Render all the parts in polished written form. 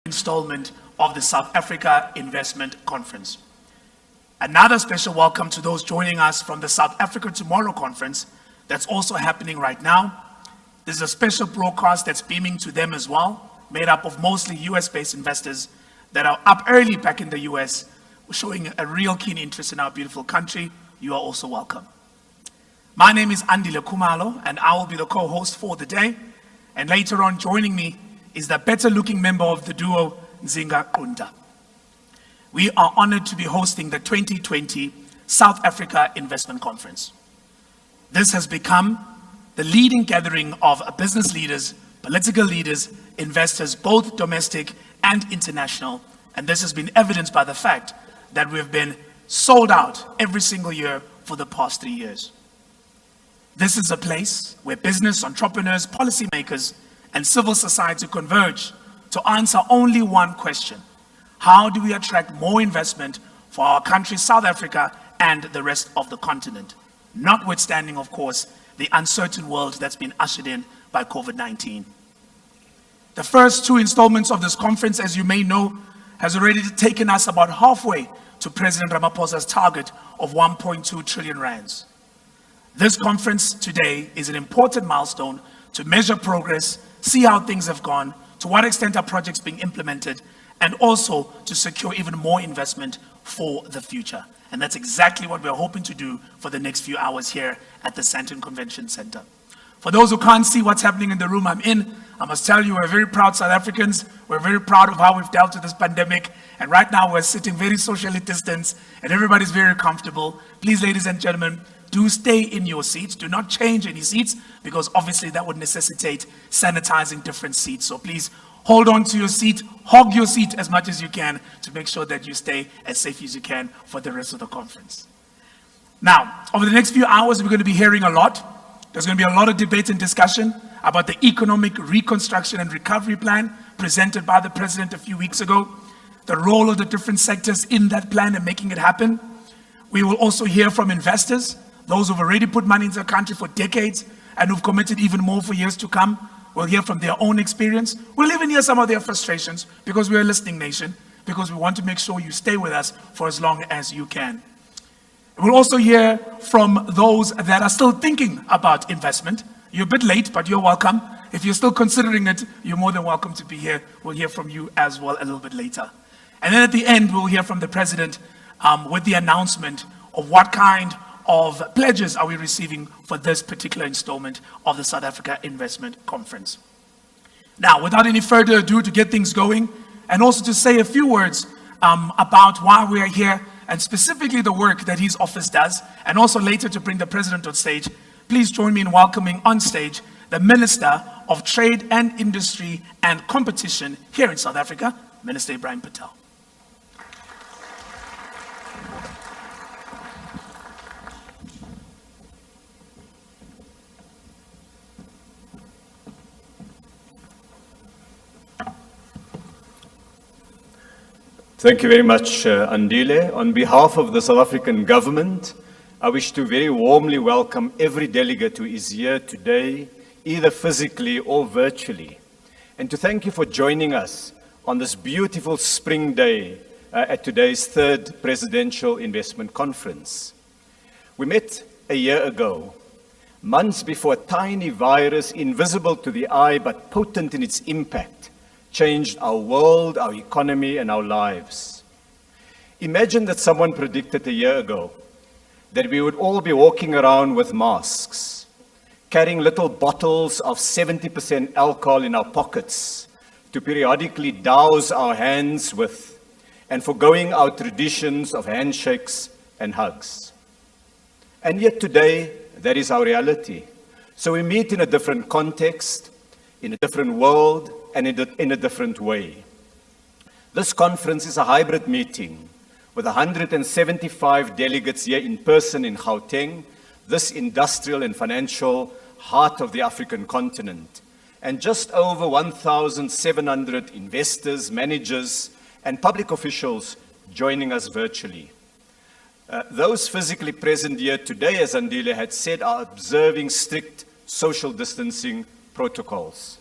installment of the South Africa Investment Conference. Another special welcome to those joining us from the South Africa Tomorrow Conference that's also happening right now. This is a special broadcast that's beaming to them as well, made up of mostly US-based investors that are up early back in the US, showing a real keen interest in our beautiful country. You are also welcome. My name is Andile Khumalo, and I will be the co-host for the day. And later on, joining me is the better-looking member of the duo, Nzinga Qunta. We are honored to be hosting the 2020 South Africa Investment Conference. This has become the leading gathering of business leaders, political leaders, investors, both domestic and international. And this has been evidenced by the fact that we've been sold out every single year for the past 3 years. This is a place where business, entrepreneurs, policymakers, and civil society converge to answer only one question: how do we attract more investment for our country, South Africa, and the rest of the continent? Notwithstanding, of course, the uncertain world that's been ushered in by COVID-19. The first two installments of this conference, as you may know, has already taken us about halfway to President Ramaphosa's target of 1.2 trillion rands. This conference today is an important milestone to measure progress, see how things have gone, to what extent are projects being implemented, and also to secure even more investment for the future. And that's exactly what we're hoping to do for the next few hours here at the Sandton Convention Center. For those who can't see what's happening in the room I'm in, I must tell you we're very proud South Africans. We're very proud of how we've dealt with this pandemic. And right now we're sitting very socially distanced and everybody's very comfortable. Please, ladies and gentlemen, do stay in your seats. Do not change any seats, because obviously that would necessitate sanitizing different seats. So please hold on to your seat, hog your seat as much as you can to make sure that you stay as safe as you can for the rest of the conference. Now, over the next few hours, we're going to be hearing a lot. There's going to be a lot of debate and discussion about the economic reconstruction and recovery plan presented by the president a few weeks ago, the role of the different sectors in that plan and making it happen. We will also hear from investors, those who've already put money into the country for decades and who've committed even more for years to come. We'll hear from their own experience. We'll even hear some of their frustrations, because we're a listening nation, because we want to make sure you stay with us for as long as you can. We'll also hear from those that are still thinking about investment. You're a bit late, but you're welcome. If you're still considering it, you're more than welcome to be here. We'll hear from you as well a little bit later. And then at the end, we'll hear from the president with the announcement of what kind of pledges are we receiving for this particular installment of the South Africa Investment Conference. Now, without any further ado, to get things going, and also to say a few words about why we are here, and specifically the work that his office does, and also later to bring the president on stage, please join me in welcoming on stage the Minister of Trade and Industry and Competition here in South Africa, Minister Ibrahim Patel. Thank you very much, Andile. On behalf of the South African government, I wish to very warmly welcome every delegate who is here today, either physically or virtually, and to thank you for joining us on this beautiful spring day at today's third Presidential Investment Conference. We met a year ago, months before a tiny virus, invisible to the eye but potent in its impact, changed our world, our economy, and our lives. Imagine that someone predicted a year ago that we would all be walking around with masks, carrying little bottles of 70% alcohol in our pockets to periodically douse our hands with, and forgoing our traditions of handshakes and hugs. And yet today, that is our reality. So we meet in a different context, in a different world, and in a different way. This conference is a hybrid meeting with 175 delegates here in person in Gauteng, this industrial and financial heart of the African continent, and just over 1,700 investors, managers, and public officials joining us virtually. Those physically present here today, as Andile had said, are observing strict social distancing protocols.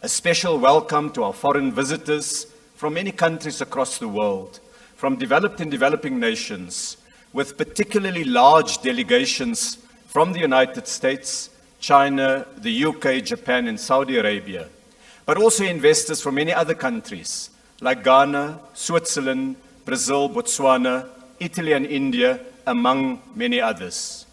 A special welcome to our foreign visitors from many countries across the world, from developed and developing nations, with particularly large delegations from the United States, China, the UK, Japan, and Saudi Arabia, but also investors from many other countries like Ghana, Switzerland, Brazil, Botswana, Italy, and India, among many others.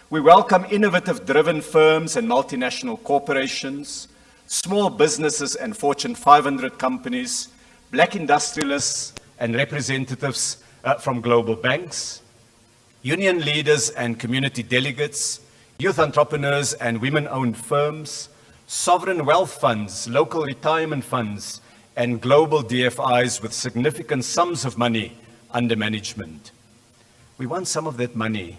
We welcome innovative-driven firms and multinational corporations, small businesses and Fortune 500 companies, black industrialists and representatives from global banks, union leaders and community delegates, youth entrepreneurs and women-owned firms, sovereign wealth funds, local retirement funds, and global DFIs with significant sums of money under management. We want some of that money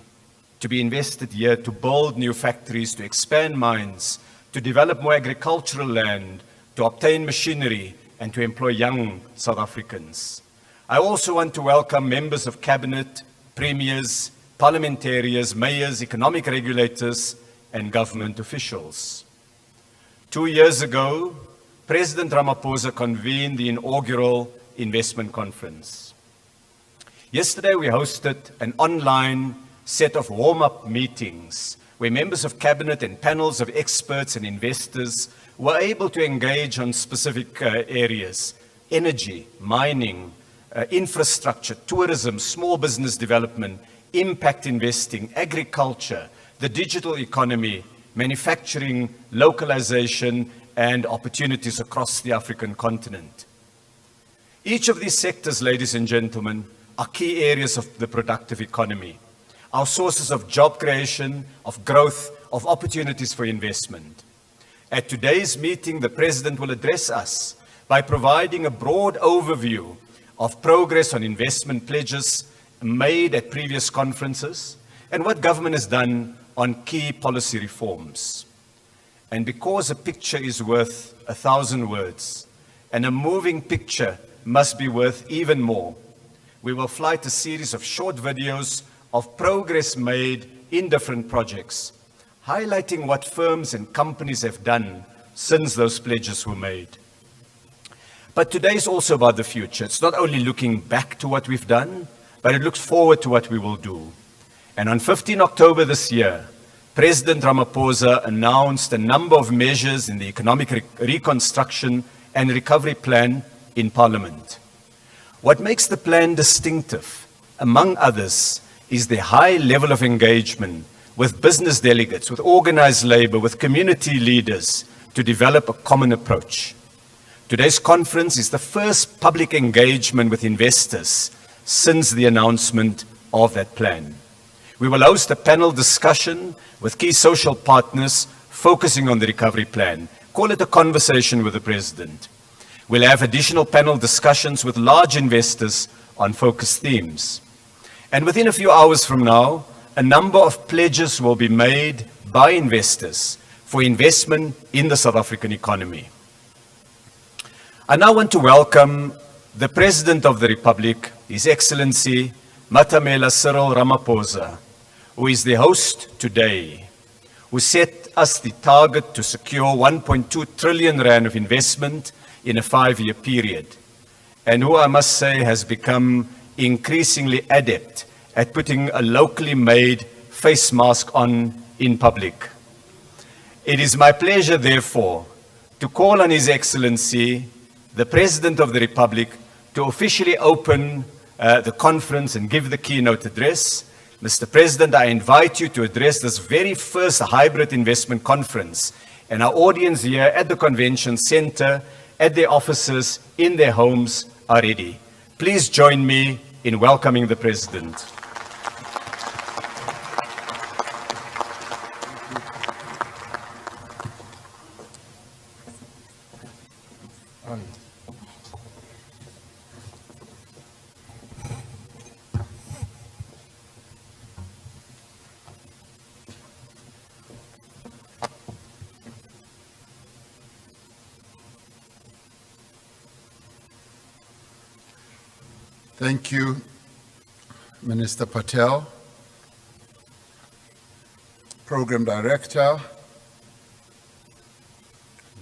to be invested here to build new factories, to expand mines, to develop more agricultural land, to obtain machinery, and to employ young South Africans. I also want to welcome members of cabinet, premiers, parliamentarians, mayors, economic regulators, and government officials. 2 years ago, President Ramaphosa convened the inaugural investment conference. Yesterday, we hosted an online set of warm-up meetings where members of cabinet and panels of experts and investors were able to engage on specific areas: energy, mining, infrastructure, tourism, small business development, impact investing, agriculture, the digital economy, manufacturing, localization, and opportunities across the African continent. Each of these sectors, ladies and gentlemen, are key areas of the productive economy, our sources of job creation, of growth, of opportunities for investment. At today's meeting, the President will address us by providing a broad overview of progress on investment pledges made at previous conferences and what government has done on key policy reforms. And because a picture is worth 1,000 words, and a moving picture must be worth even more, we will flight a series of short videos of progress made in different projects, highlighting what firms and companies have done since those pledges were made. But today is also about the future. It's not only looking back to what we've done, but it looks forward to what we will do. And on 15 October this year, President Ramaphosa announced a number of measures in the economic reconstruction and recovery plan in Parliament. What makes the plan distinctive, among others, is the high level of engagement with business delegates, with organized labor, with community leaders to develop a common approach. Today's conference is the first public engagement with investors since the announcement of that plan. We will host a panel discussion with key social partners focusing on the recovery plan. Call it a conversation with the President. We'll have additional panel discussions with large investors on focused themes. And within a few hours from now, a number of pledges will be made by investors for investment in the South African economy. I now want to welcome the President of the Republic, His Excellency Matamela Cyril Ramaphosa, who is the host today, who set us the target to secure 1.2 trillion rand of investment in a 5-year period, and who I must say has become increasingly adept at putting a locally made face mask on in public. It is my pleasure, therefore, to call on His Excellency, the President of the Republic, to officially open the conference and give the keynote address. Mr. President, I invite you to address this very first hybrid investment conference, and our audience here at the Convention Center, at their offices, in their homes, are ready. Please join me in welcoming the President. Thank you, Minister Patel, Program Director,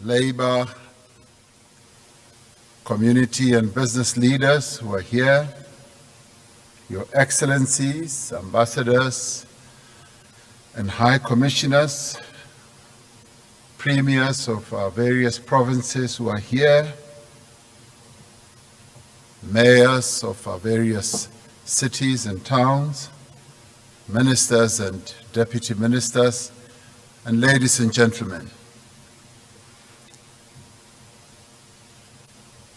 Labour, community and business leaders who are here, Your Excellencies, ambassadors, and high commissioners, premiers of our various provinces who are here, mayors of our various cities and towns, ministers and deputy ministers, and ladies and gentlemen.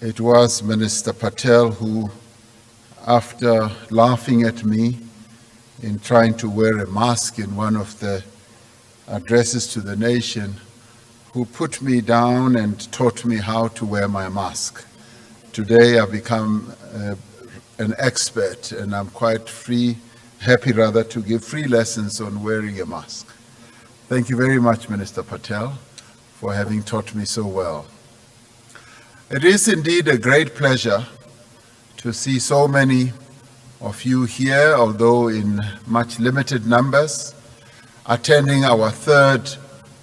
It was Minister Patel who, after laughing at me in trying to wear a mask in one of the addresses to the nation, who put me down and taught me how to wear my mask. Today I've become an expert, and I'm quite happy to give free lessons on wearing a mask. Thank you very much, Minister Patel, for having taught me so well. It is indeed a great pleasure to see so many of you here, although in much limited numbers, attending our third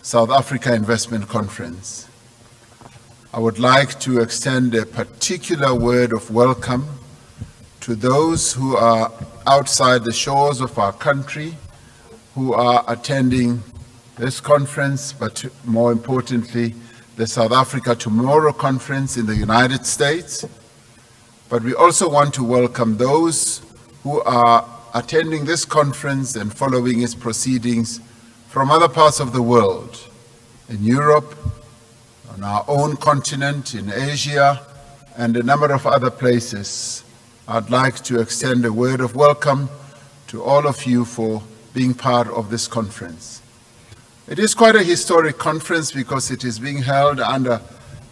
South Africa Investment Conference. I would like to extend a particular word of welcome to those who are outside the shores of our country, who are attending this conference, but more importantly, the South Africa Tomorrow Conference in the United States. But we also want to welcome those who are attending this conference and following its proceedings from other parts of the world, in Europe, on our own continent, in Asia, and a number of other places. I'd like to extend a word of welcome to all of you for being part of this conference. It is quite a historic conference because it is being held under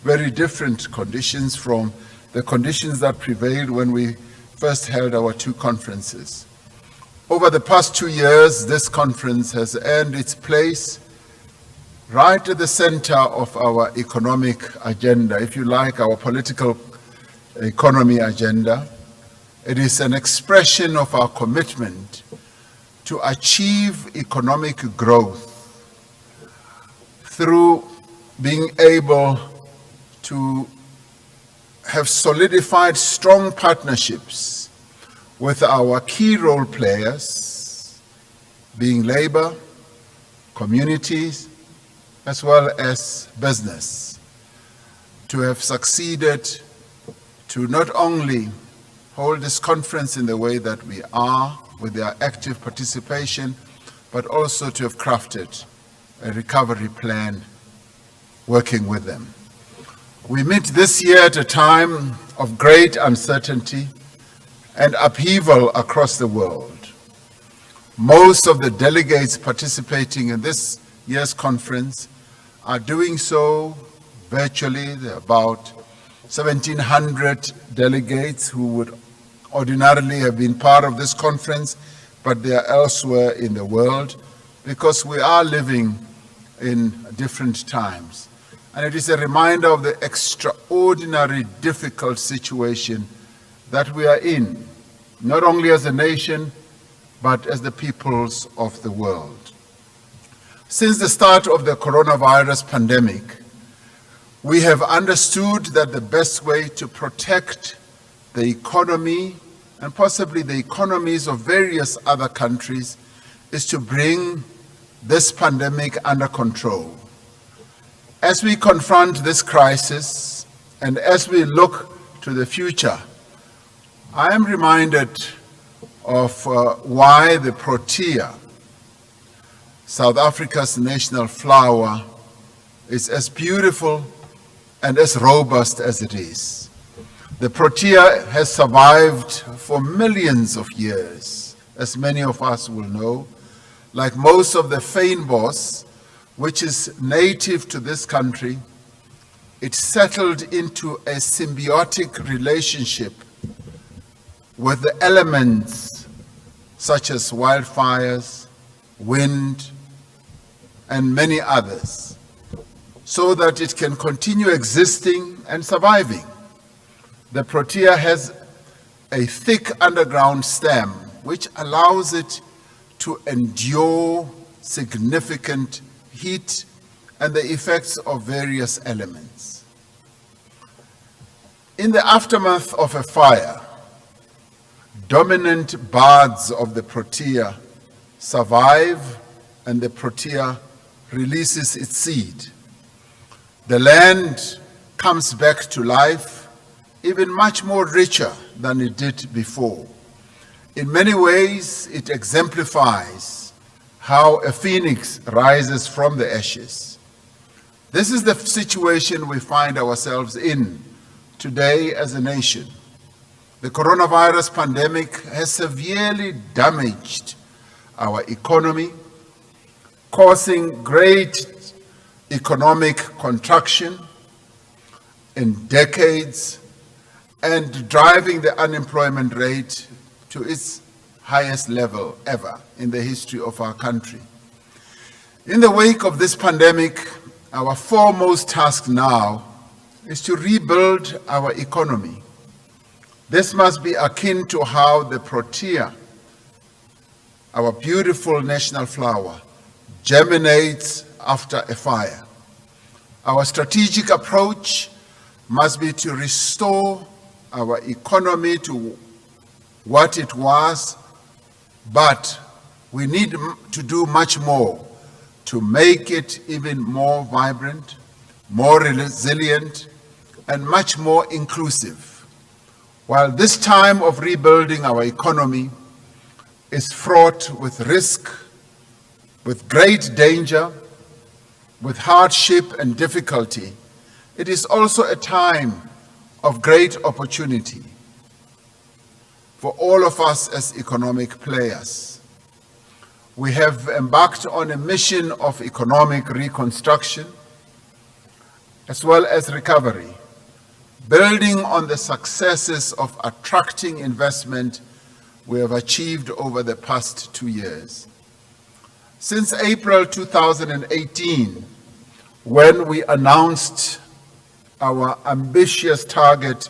very different conditions from the conditions that prevailed when we first held our two conferences. Over the past 2 years, this conference has earned its place right at the center of our economic agenda, if you like, our political economy agenda. It is an expression of our commitment to achieve economic growth through being able to have solidified strong partnerships with our key role players, being labor, communities, as well as business, to have succeeded to not only hold this conference in the way that we are, with their active participation, but also to have crafted a recovery plan working with them. We meet this year at a time of great uncertainty and upheaval across the world. Most of the delegates participating in this year's conference are doing so virtually. There are about 1,700 delegates who would ordinarily have been part of this conference, but they are elsewhere in the world because we are living in different times. And it is a reminder of the extraordinary difficult situation that we are in, not only as a nation, but as the peoples of the world. Since the start of the coronavirus pandemic, we have understood that the best way to protect the economy and possibly the economies of various other countries is to bring this pandemic under control. As we confront this crisis and as we look to the future, I am reminded of why the protea, South Africa's national flower, is as beautiful and as robust as it is. The protea has survived for millions of years, as many of us will know. Like most of the fynbos, which is native to this country, it settled into a symbiotic relationship with the elements such as wildfires, wind, and many others, so that it can continue existing and surviving. The protea has a thick underground stem, which allows it to endure significant heat and the effects of various elements. In the aftermath of a fire, dominant birds of the protea survive and the protea releases its seed. The land comes back to life, even much more richer than it did before. In many ways, it exemplifies how a phoenix rises from the ashes. This is the situation we find ourselves in today as a nation. The coronavirus pandemic has severely damaged our economy, causing great economic contraction in decades and driving the unemployment rate to its highest level ever in the history of our country. In the wake of this pandemic, our foremost task now is to rebuild our economy. This must be akin to how the protea, our beautiful national flower, germinates after a fire. Our strategic approach must be to restore our economy to what it was, but we need to do much more to make it even more vibrant, more resilient, and much more inclusive. While this time of rebuilding our economy is fraught with risk, with great danger, with hardship and difficulty, it is also a time of great opportunity for all of us as economic players. We have embarked on a mission of economic reconstruction as well as recovery, building on the successes of attracting investment we have achieved over the past 2 years. Since April 2018, when we announced our ambitious target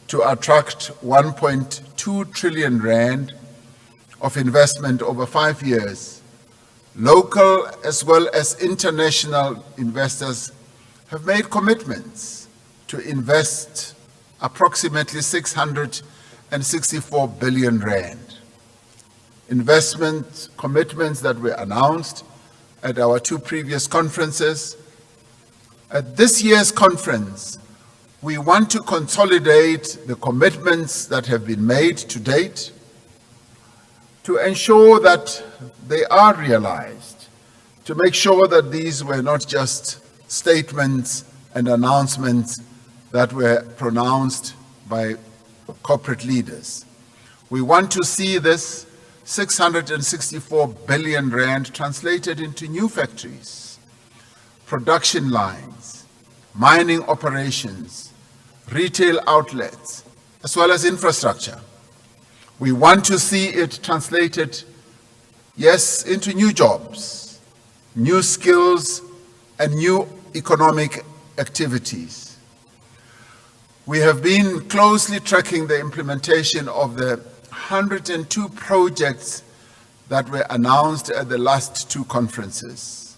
to attract 1.2 trillion rand of investment over 5 years, local as well as international investors have made commitments to invest approximately 664 billion rand. Investment commitments that were announced at our 2 previous conferences. At this year's conference, we want to consolidate the commitments that have been made to date to ensure that they are realized, to make sure that these were not just statements and announcements that were pronounced by corporate leaders. We want to see this 664 billion rand translated into new factories, production lines, mining operations, retail outlets, as well as infrastructure. We want to see it translated, yes, into new jobs, new skills, and new economic activities. We have been closely tracking the implementation of the 102 projects that were announced at the last 2 conferences.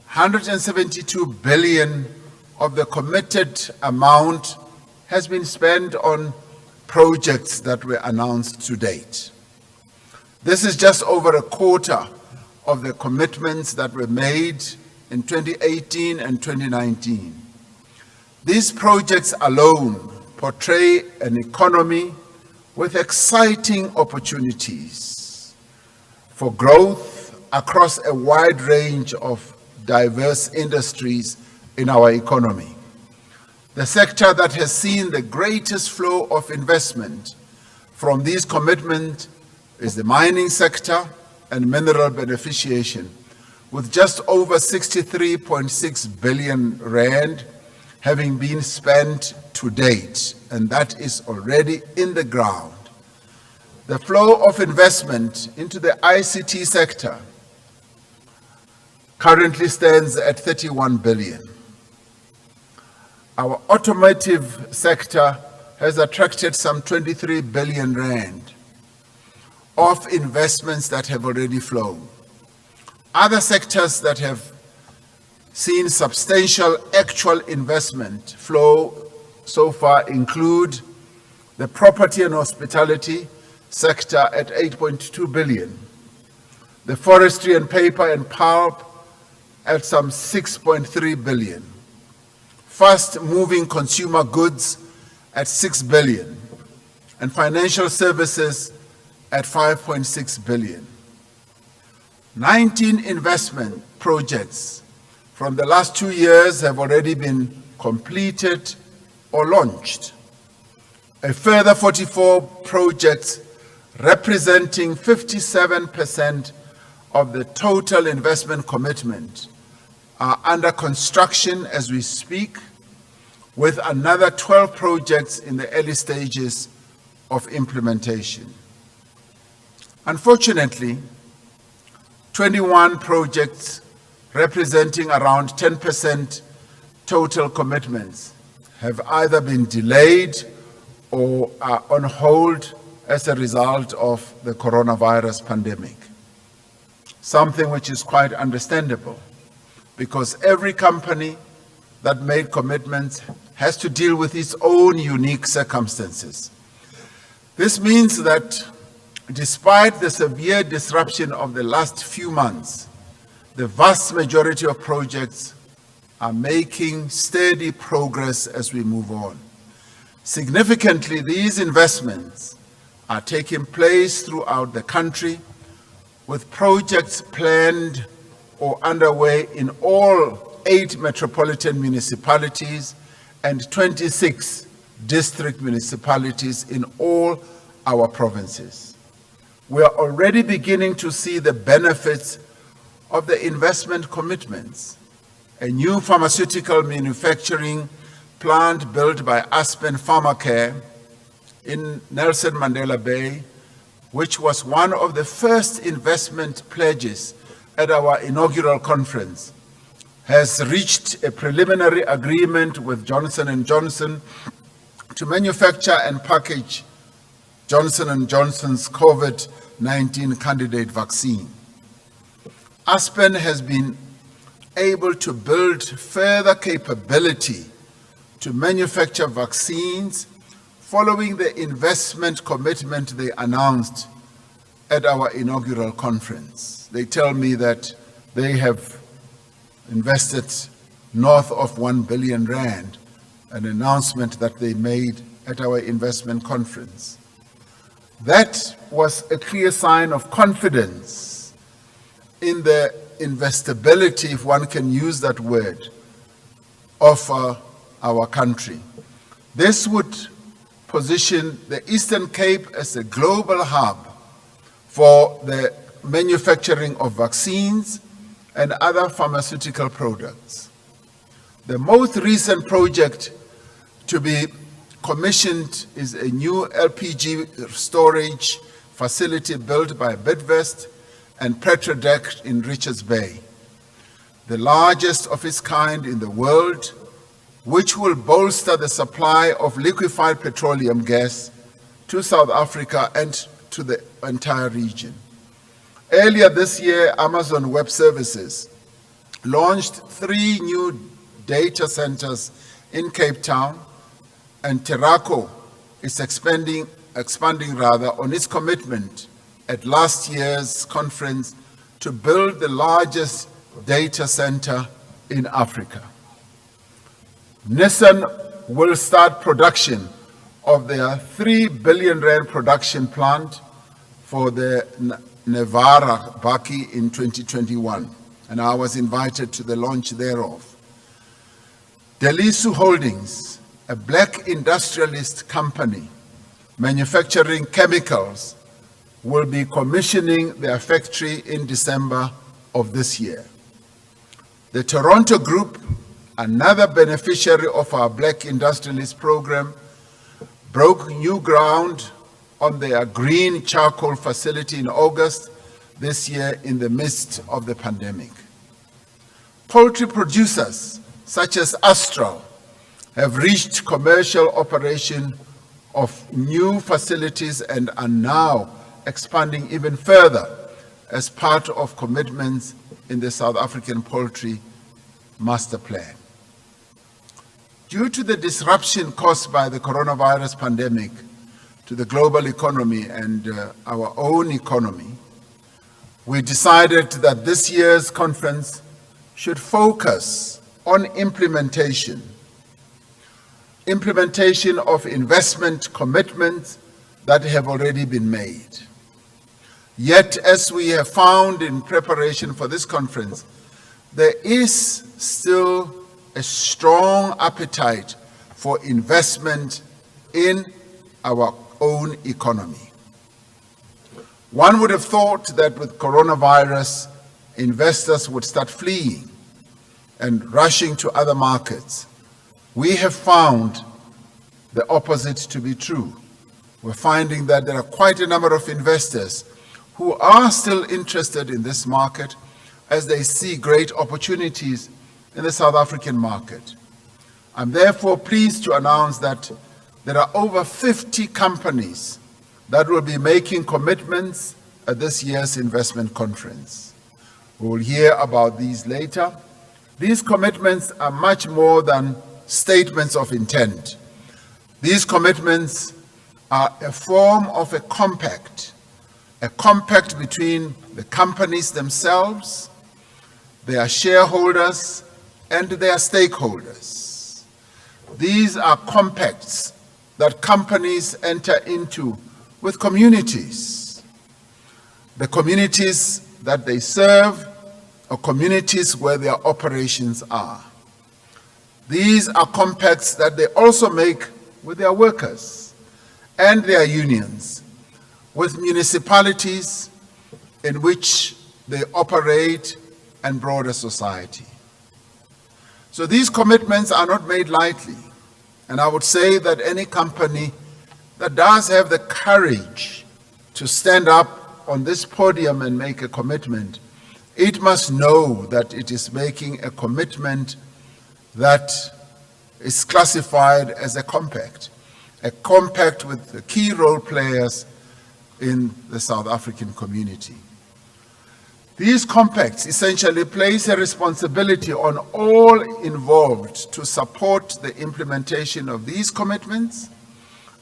172 billion of the committed amount has been spent on projects that were announced to date. This is just over a quarter of the commitments that were made in 2018 and 2019. These projects alone portray an economy with exciting opportunities for growth across a wide range of diverse industries in our economy. The sector that has seen the greatest flow of investment from these commitments is the mining sector and mineral beneficiation, with just over 63.6 billion rand having been spent to date, and that is already in the ground. The flow of investment into the ICT sector currently stands at 31 billion. Our automotive sector has attracted some 23 billion rand of investments that have already flown. Other sectors that have seen substantial actual investment flow so far include the property and hospitality sector at 8.2 billion, the forestry and paper and pulp at some 6.3 billion, fast-moving consumer goods at 6 billion, and financial services at 5.6 billion. 19 investment projects from the last 2 years have already been completed or launched. A further 44 projects representing 57% of the total investment commitment are under construction as we speak, with another 12 projects in the early stages of implementation. Unfortunately, 21 projects representing around 10% total commitments have either been delayed or are on hold as a result of the coronavirus pandemic. Something which is quite understandable, because every company that made commitments has to deal with its own unique circumstances. This means that despite the severe disruption of the last few months, the vast majority of projects are making steady progress as we move on. Significantly, these investments are taking place throughout the country, with projects planned or underway in all 8 metropolitan municipalities and 26 district municipalities in all our provinces. We are already beginning to see the benefits of the investment commitments. A new pharmaceutical manufacturing plant built by Aspen Pharmacare in Nelson Mandela Bay, which was one of the first investment pledges at our inaugural conference, has reached a preliminary agreement with Johnson & Johnson to manufacture and package Johnson & Johnson's COVID-19 candidate vaccine. Aspen has been able to build further capability to manufacture vaccines following the investment commitment they announced at our inaugural conference. They tell me that they have invested north of 1 billion rand, an announcement that they made at our investment conference. That was a clear sign of confidence in the investability, if one can use that word, of our country. This would position the Eastern Cape as a global hub for the manufacturing of vaccines and other pharmaceutical products. The most recent project to be commissioned is a new LPG storage facility built by Bidvest and Petrodec in Richards Bay, the largest of its kind in the world, which will bolster the supply of liquefied petroleum gas to South Africa and to the entire region. Earlier this year, Amazon Web Services launched 3 new data centers in Cape Town, and Terraco is expanding on its commitment at last year's conference to build the largest data center in Africa. Nissan will start production of their 3 billion rand production plant for the Nevada Baki in 2021, and I was invited to the launch thereof. Delisu Holdings, a black industrialist company manufacturing chemicals, will be commissioning their factory in December of this year. The Toronto Group, another beneficiary of our Black Industrialist program, broke new ground on their green charcoal facility in August this year in the midst of the pandemic. Poultry producers such as Astral have reached commercial operation of new facilities and are now expanding even further as part of commitments in the South African Poultry Master Plan. Due to the disruption caused by the coronavirus pandemic to the global economy and our own economy, we decided that this year's conference should focus on implementation of investment commitments that have already been made. Yet, as we have found in preparation for this conference, there is still a strong appetite for investment in our own economy. One would have thought that with coronavirus, investors would start fleeing and rushing to other markets. We have found the opposite to be true. We're finding that there are quite a number of investors who are still interested in this market as they see great opportunities in the South African market. I'm therefore pleased to announce that there are over 50 companies that will be making commitments at this year's investment conference. We will hear about these later. These commitments are much more than statements of intent. These commitments are a form of a compact between the companies themselves, their shareholders, and their stakeholders. These are compacts that companies enter into with communities. The communities that they serve or communities where their operations are. These are compacts that they also make with their workers and their unions, with municipalities in which they operate and broader society. So these commitments are not made lightly, and I would say that any company that does have the courage to stand up on this podium and make a commitment, it must know that it is making a commitment that is classified as a compact with the key role players in the South African community. These compacts essentially place a responsibility on all involved to support the implementation of these commitments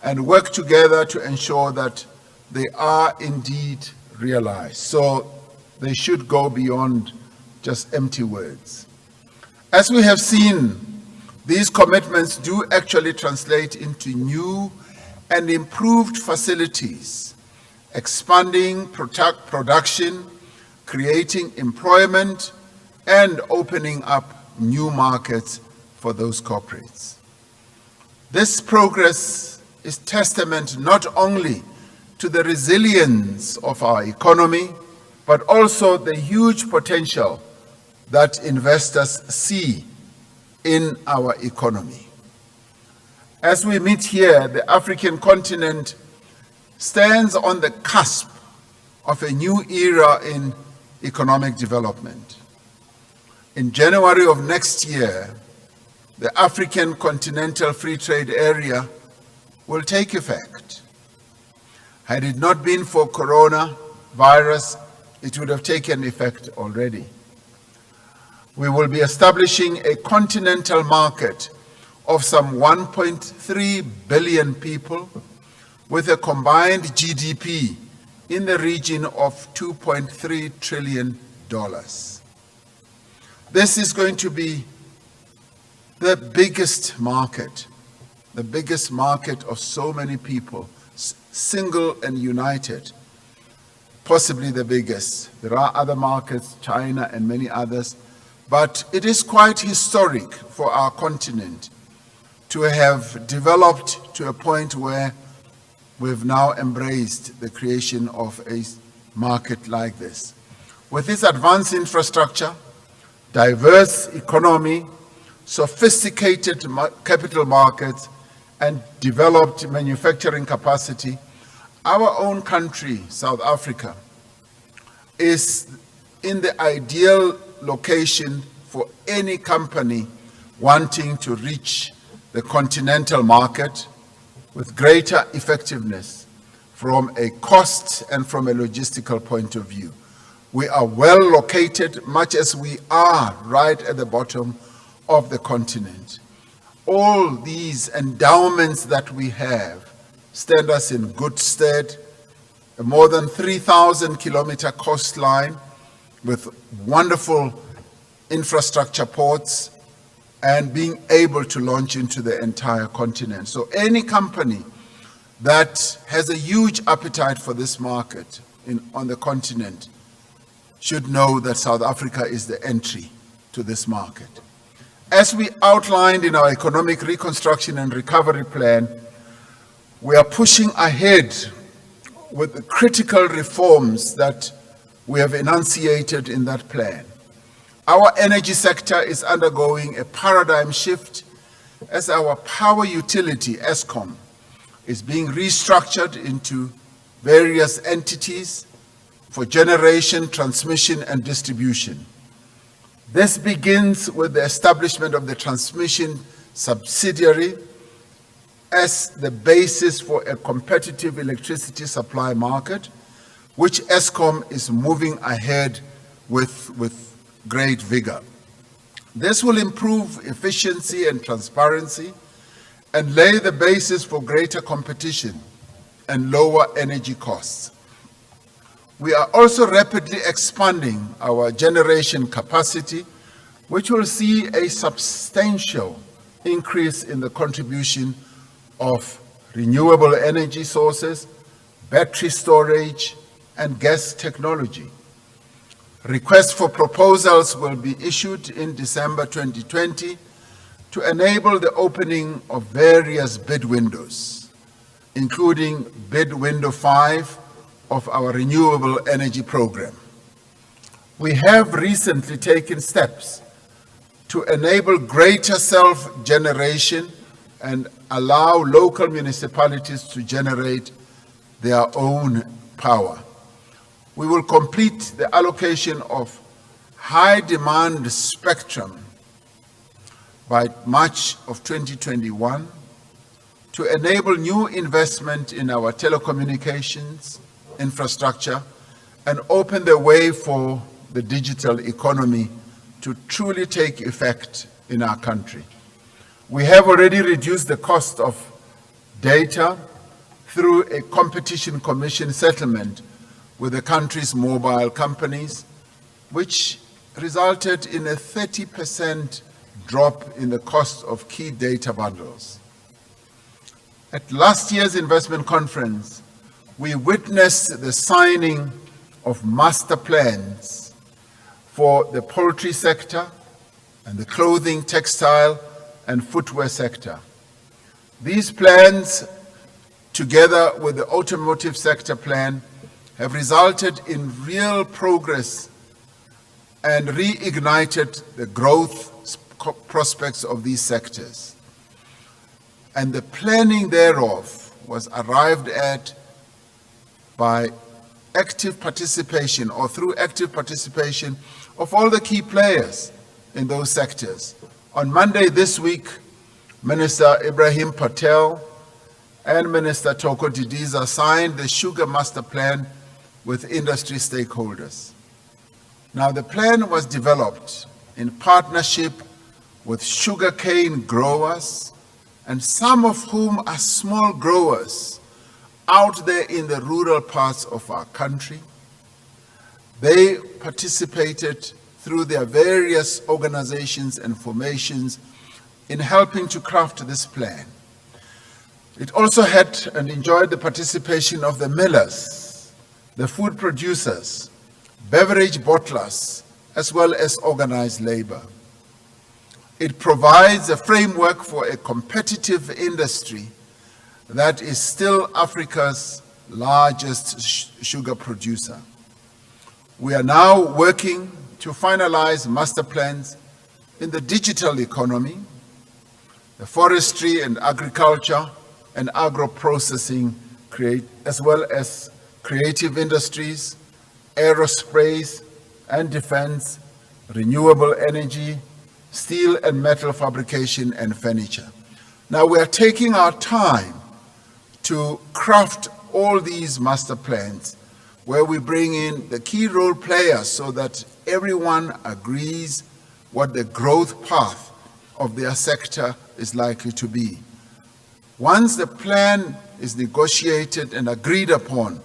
and work together to ensure that they are indeed realized. So they should go beyond just empty words. As we have seen, these commitments do actually translate into new and improved facilities, expanding production, creating employment, and opening up new markets for those corporates. This progress is testament not only to the resilience of our economy, but also the huge potential that investors see in our economy. As we meet here, the African continent stands on the cusp of a new era in economic development. In January of next year, the African Continental Free Trade Area will take effect. Had it not been for coronavirus, it would have taken effect already. We will be establishing a continental market of some 1.3 billion people with a combined GDP in the region of $2.3 trillion. This is going to be the biggest market of so many people, single and united, possibly the biggest. There are other markets, China and many others, but it is quite historic for our continent to have developed to a point where we've now embraced the creation of a market like this. With its advanced infrastructure, diverse economy, sophisticated capital markets, and developed manufacturing capacity, our own country, South Africa, is in the ideal location for any company wanting to reach the continental market with greater effectiveness from a cost and from a logistical point of view. We are well located, much as we are right at the bottom of the continent. all these endowments that we have stand us in good stead. A more than 3,000-kilometer coastline with wonderful infrastructure ports and being able to launch into the entire continent. So any company that has a huge appetite for this market on the continent should know that South Africa is the entry to this market. As we outlined in our Economic Reconstruction and Recovery Plan, we are pushing ahead with the critical reforms that we have enunciated in that plan. Our energy sector is undergoing a paradigm shift as our power utility, Eskom, is being restructured into various entities for generation, transmission, and distribution. This begins with the establishment of the transmission subsidiary as the basis for a competitive electricity supply market, which Eskom is moving ahead with great vigor. This will improve efficiency and transparency and lay the basis for greater competition and lower energy costs. We are also rapidly expanding our generation capacity, which will see a substantial increase in the contribution of renewable energy sources, battery storage, and gas technology. Requests for proposals will be issued in December 2020 to enable the opening of various bid windows, including bid window 5 of our renewable energy program. We have recently taken steps to enable greater self-generation and allow local municipalities to generate their own power. We will complete the allocation of high-demand spectrum by March of 2021 to enable new investment in our telecommunications infrastructure and open the way for the digital economy to truly take effect in our country. We have already reduced the cost of data through a competition commission settlement with the country's mobile companies, which resulted in a 30% drop in the cost of key data bundles. At last year's investment conference, we witnessed the signing of master plans for the poultry sector and the clothing, textile, and footwear sector. These plans, together with the automotive sector plan, have resulted in real progress and reignited the growth prospects of these sectors. And the planning thereof was arrived at by active participation or through active participation of all the key players in those sectors. On Monday this week, Minister Ibrahim Patel and Minister Toko Didiza signed the Sugar Master Plan with industry stakeholders. Now, the plan was developed in partnership with sugarcane growers, and some of whom are small growers out there in the rural parts of our country. They participated through their various organizations and formations in helping to craft this plan. It also had and enjoyed the participation of the millers, the food producers, beverage bottlers, as well as organized labor. It provides a framework for a competitive industry that is still Africa's largest sugar producer. We are now working to finalize master plans in the digital economy, the forestry and agriculture and agro-processing, as well as creative industries, aerospace and defense, renewable energy, steel and metal fabrication, and furniture. Now we are taking our time to craft all these master plans where we bring in the key role players so that everyone agrees what the growth path of their sector is likely to be. Once the plan is negotiated and agreed upon,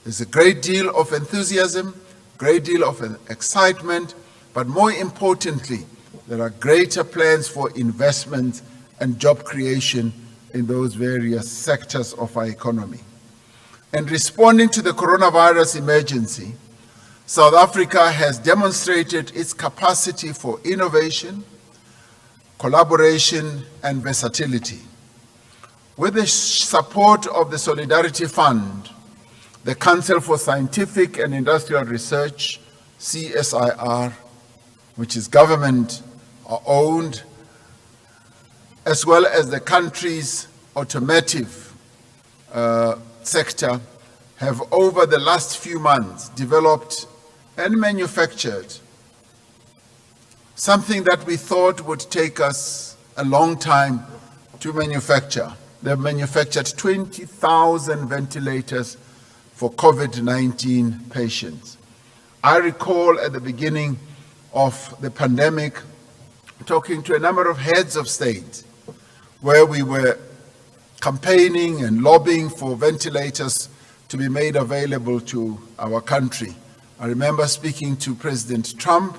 there's a great deal of enthusiasm, great deal of excitement, but more importantly, there are greater plans for investment and job creation in those various sectors of our economy. In responding to the coronavirus emergency, South Africa has demonstrated its capacity for innovation, collaboration, and versatility. With the support of the Solidarity Fund, the Council for Scientific and Industrial Research, CSIR, which is government-owned, as well as the country's automotive sector, have over the last few months developed and manufactured something that we thought would take us a long time to manufacture. They've manufactured 20,000 ventilators for COVID-19 patients. I recall at the beginning of the pandemic talking to a number of heads of state where we were campaigning and lobbying for ventilators to be made available to our country. I remember speaking to President Trump,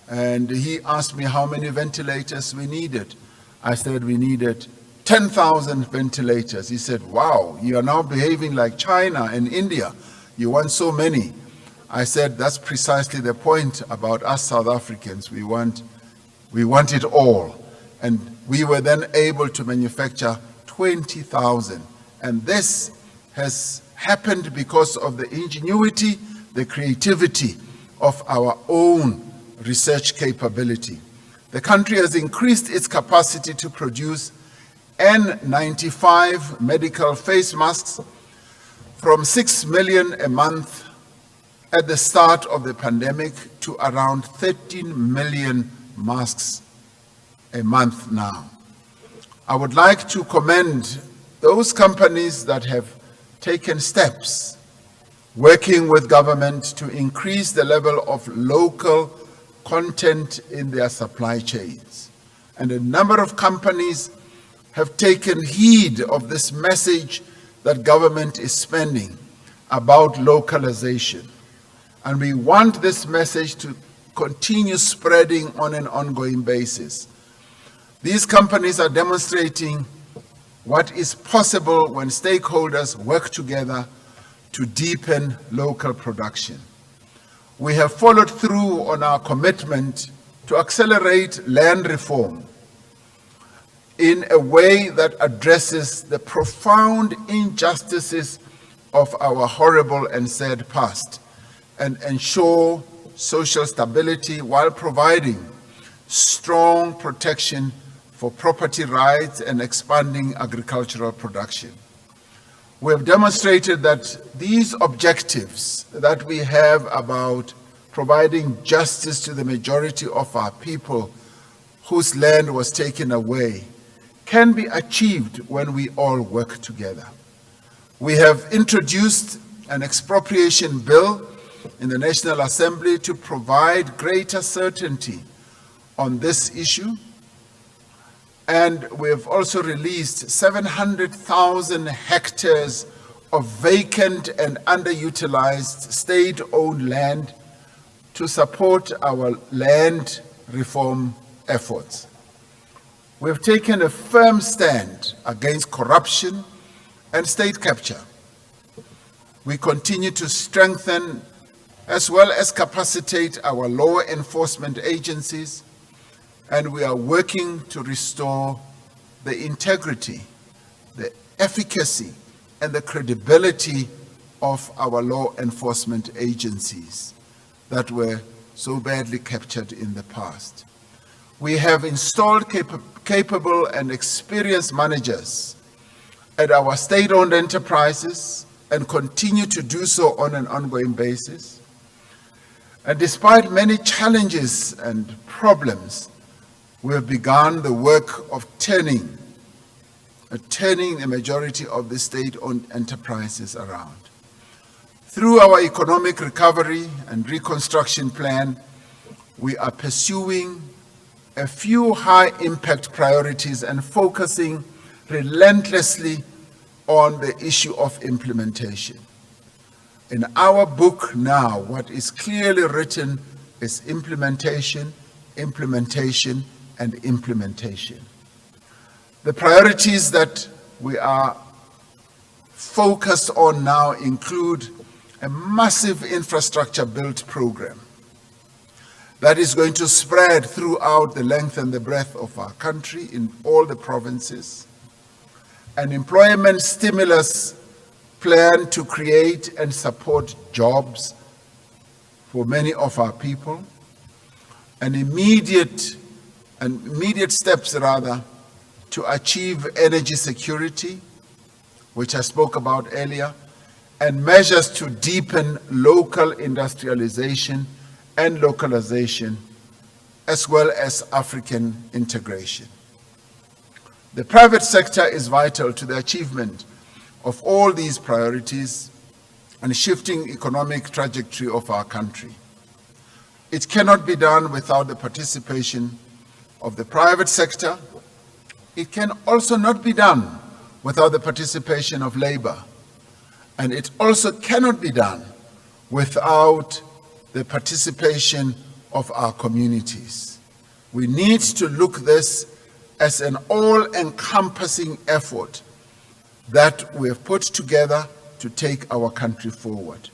and he asked me how many ventilators we needed. I said we needed 10,000 ventilators. He said, wow, you are now behaving like China and India. You want so many. I said, that's precisely the point about us South Africans. We want it all. And we were then able to manufacture 20,000. And this has happened because of the ingenuity, the creativity of our own research capability. The country has increased its capacity to produce N95 medical face masks from 6 million a month at the start of the pandemic to around 13 million masks a month now. I would like to commend those companies that have taken steps working with government to increase the level of local content in their supply chains. And a number of companies have taken heed of this message that government is spending about localization. And we want this message to continue spreading on an ongoing basis. These companies are demonstrating what is possible when stakeholders work together to deepen local production. We have followed through on our commitment to accelerate land reform in a way that addresses the profound injustices of our horrible and sad past and ensure social stability while providing strong protection for property rights and expanding agricultural production. We have demonstrated that these objectives that we have about providing justice to the majority of our people whose land was taken away can be achieved when we all work together. We have introduced an expropriation bill in the National Assembly to provide greater certainty on this issue. And we have also released 700,000 hectares of vacant and underutilized state-owned land to support our land reform efforts. We have taken a firm stand against corruption and state capture. We continue to strengthen as well as capacitate our law enforcement agencies, and we are working to restore the integrity, the efficacy, and the credibility of our law enforcement agencies that were so badly captured in the past. We have installed capable and experienced managers at our state-owned enterprises and continue to do so on an ongoing basis. And despite many challenges and problems, we have begun the work of turning the majority of the state-owned enterprises around. Through our economic recovery and reconstruction plan, we are pursuing a few high-impact priorities and focusing relentlessly on the issue of implementation. In our book now, what is clearly written is implementation, implementation, and implementation. The priorities that we are focused on now include a massive infrastructure build program that is going to spread throughout the length and the breadth of our country in all the provinces, an employment stimulus plan to create and support jobs for many of our people, and immediate steps to achieve energy security, which I spoke about earlier, and measures to deepen local industrialization and localization, as well as African integration. The private sector is vital to the achievement of all these priorities and shifting economic trajectory of our country. It cannot be done without the participation of the private sector. It can also not be done without the participation of labor. And it also cannot be done without the participation of our communities. We need to look this as an all-encompassing effort that we have put together to take our country forward.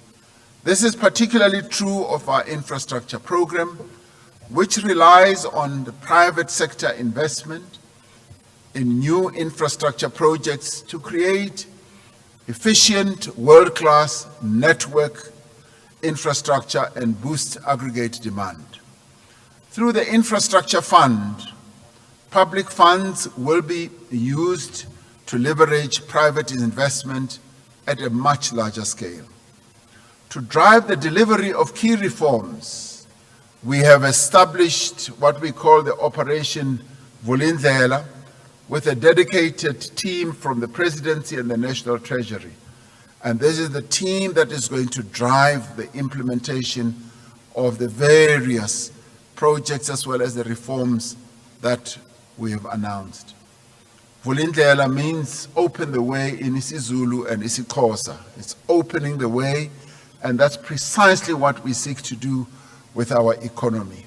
This is particularly true of our infrastructure program, which relies on the private sector investment in new infrastructure projects to create efficient, world-class network infrastructure and boost aggregate demand. Through the infrastructure fund, public funds will be used to leverage private investment at a much larger scale. To drive the delivery of key reforms, we have established what we call the Operation Vulindlela, with a dedicated team from the Presidency and the National Treasury. And this is the team that is going to drive the implementation of the various projects as well as the reforms that we have announced. Vulindlela means open the way in isiZulu and isiXhosa. It's opening the way, and that's precisely what we seek to do with our economy.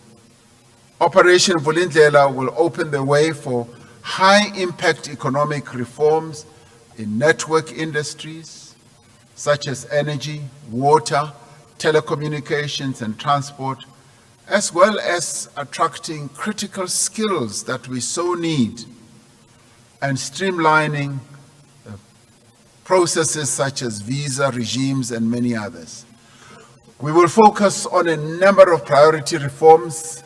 Operation Vulindlela will open the way for high-impact economic reforms in network industries, such as energy, water, telecommunications, and transport, as well as attracting critical skills that we so need, and streamlining processes such as visa regimes and many others. We will focus on a number of priority reforms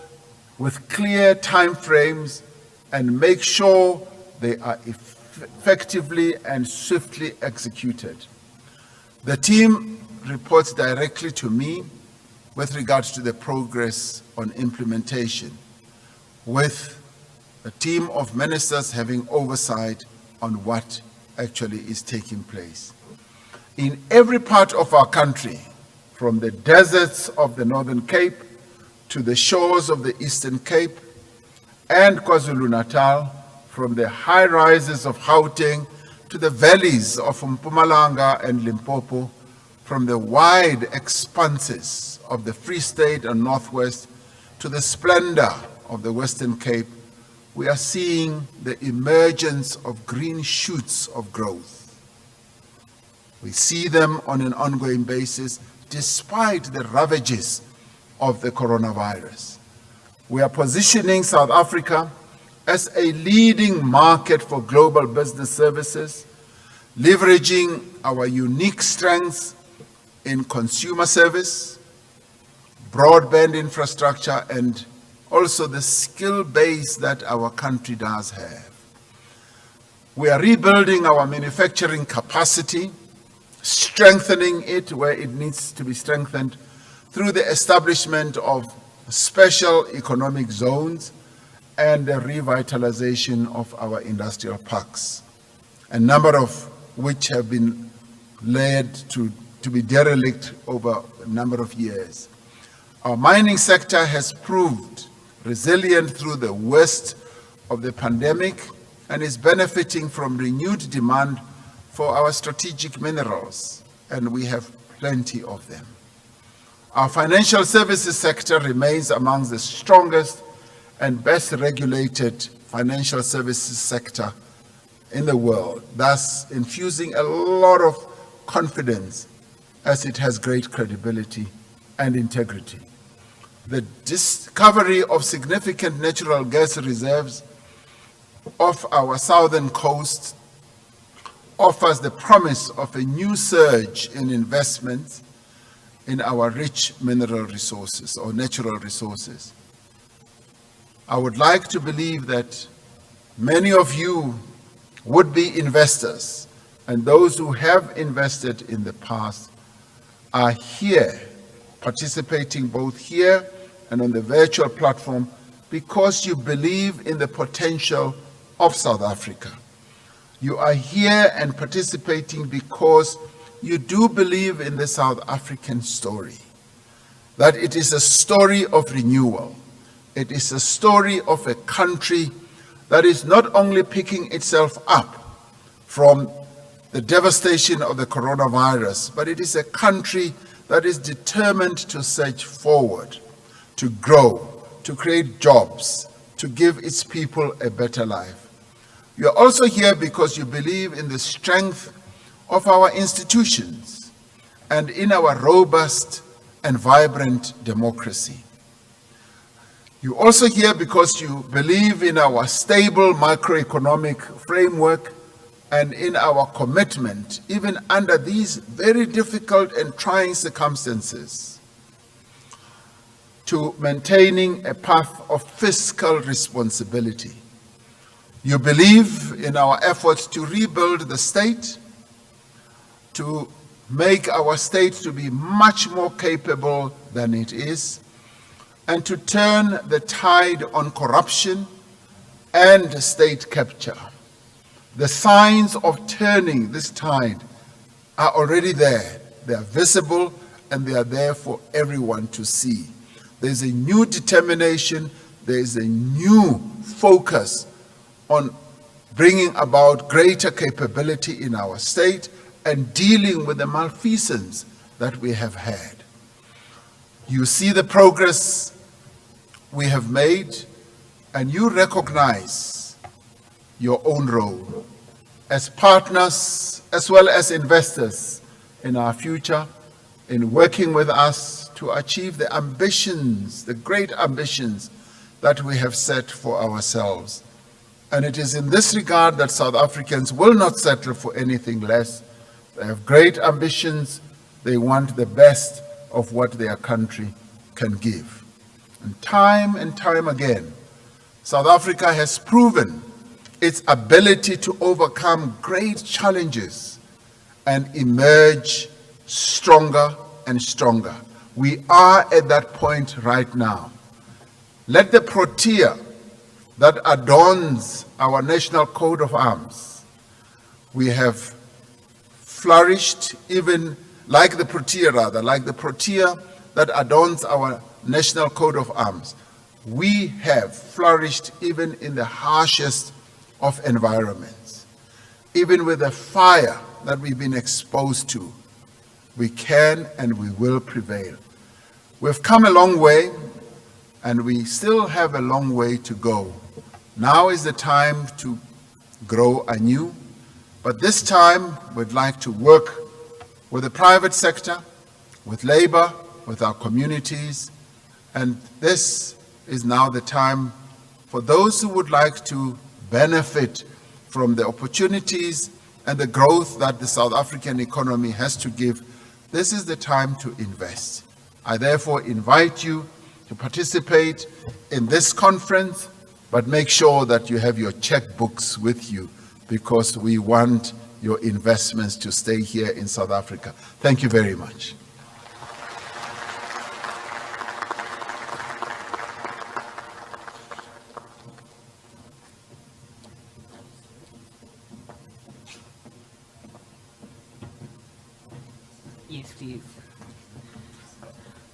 with clear timeframes and make sure they are effectively and swiftly executed. The team reports directly to me with regards to the progress on implementation, with a team of ministers having oversight on what actually is taking place. In every part of our country, from the deserts of the Northern Cape to the shores of the Eastern Cape and KwaZulu-Natal, from the high rises of Gauteng to the valleys of Mpumalanga and Limpopo, from the wide expanses of the Free State and Northwest to the splendor of the Western Cape, we are seeing the emergence of green shoots of growth. We see them on an ongoing basis despite the ravages of the coronavirus. We are positioning South Africa as a leading market for global business services, leveraging our unique strengths in consumer service, broadband infrastructure, and also the skill base that our country does have. We are rebuilding our manufacturing capacity, strengthening it where it needs to be strengthened through the establishment of special economic zones and the revitalization of our industrial parks, a number of which have been laid to be derelict over a number of years. Our mining sector has proved resilient through the worst of the pandemic, and is benefiting from renewed demand for our strategic minerals, and we have plenty of them. Our financial services sector remains amongst the strongest and best regulated financial services sector in the world, thus infusing a lot of confidence as it has great credibility and integrity. The discovery of significant natural gas reserves off our southern coast offers the promise of a new surge in investments in our rich mineral resources or natural resources. I would like to believe that many of you would-be investors and those who have invested in the past are here, participating both here and on the virtual platform because you believe in the potential of South Africa. You are here and participating because you do believe in the South African story, that it is a story of renewal. It is a story of a country that is not only picking itself up from the devastation of the coronavirus, but it is a country that is determined to surge forward, to grow, to create jobs, to give its people a better life. You are also here because you believe in the strength of our institutions and in our robust and vibrant democracy. You are also here because you believe in our stable macroeconomic framework and in our commitment, even under these very difficult and trying circumstances, to maintaining a path of fiscal responsibility. You believe in our efforts to rebuild the state, to make our state to be much more capable than it is, and to turn the tide on corruption and state capture. The signs of turning this tide are already there. They are visible and they are there for everyone to see. There's a new determination, there's a new focus on bringing about greater capability in our state and dealing with the malfeasance that we have had. You see the progress we have made, and you recognize your own role as partners as well as investors in our future, in working with us to achieve the ambitions, the great ambitions that we have set for ourselves. And it is in this regard that South Africans will not settle for anything less. They have great ambitions. They want the best of what their country can give. And time again, South Africa has proven its ability to overcome great challenges and emerge stronger and stronger. We are at that point right now. Let the protea that adorns our national coat of arms, we have flourished even like the protea that adorns our national coat of arms. We have flourished even in the harshest of environments. Even with the fire that we've been exposed to, we can and we will prevail. We've come a long way, and we still have a long way to go. Now is the time to grow anew, but this time we'd like to work with the private sector, with labor, with our communities, and this is now the time for those who would like to benefit from the opportunities and the growth that the South African economy has to give. This is the time to invest. I therefore invite you to participate in this conference, but make sure that you have your checkbooks with you because we want your investments to stay here in South Africa. Thank you very much. Yes, please.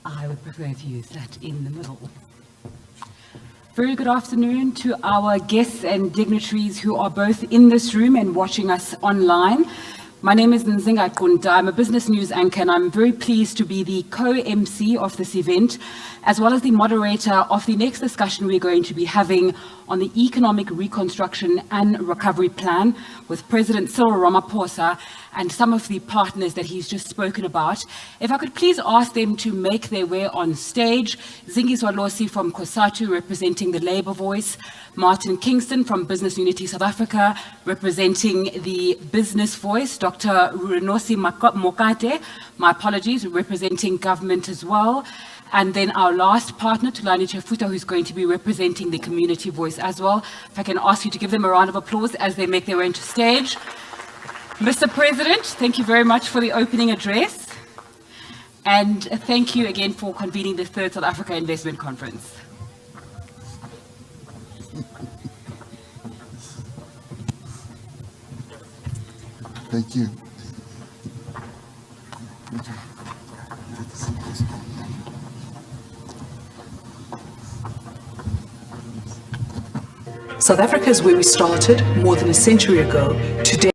I would prefer to use that in the middle. Very good afternoon to our guests and dignitaries who are both in this room and watching us online. My name is Nzinga Qunda. I'm a business news anchor, and I'm very pleased to be the co-MC of this event, as well as the moderator of the next discussion we're going to be having on the Economic Reconstruction and Recovery Plan with President Cyril Ramaphosa and some of the partners that he's just spoken about. If I could please ask them to make their way on stage. Zingi Swalosi from COSATU, representing the Labour Voice. Martin Kingston from Business Unity South Africa, representing the Business Voice. Dr. Renosi Mokate, my apologies, representing government as well. And then our last partner, Tulani Chefuta, who's going to be representing the Community Voice as well. If I can ask you to give them a round of applause as they make their way to stage. Mr. President, thank you very much for the opening address. And thank you again for convening the third South Africa Investment Conference. Thank you. South Africa is where we started more than a century ago. Today,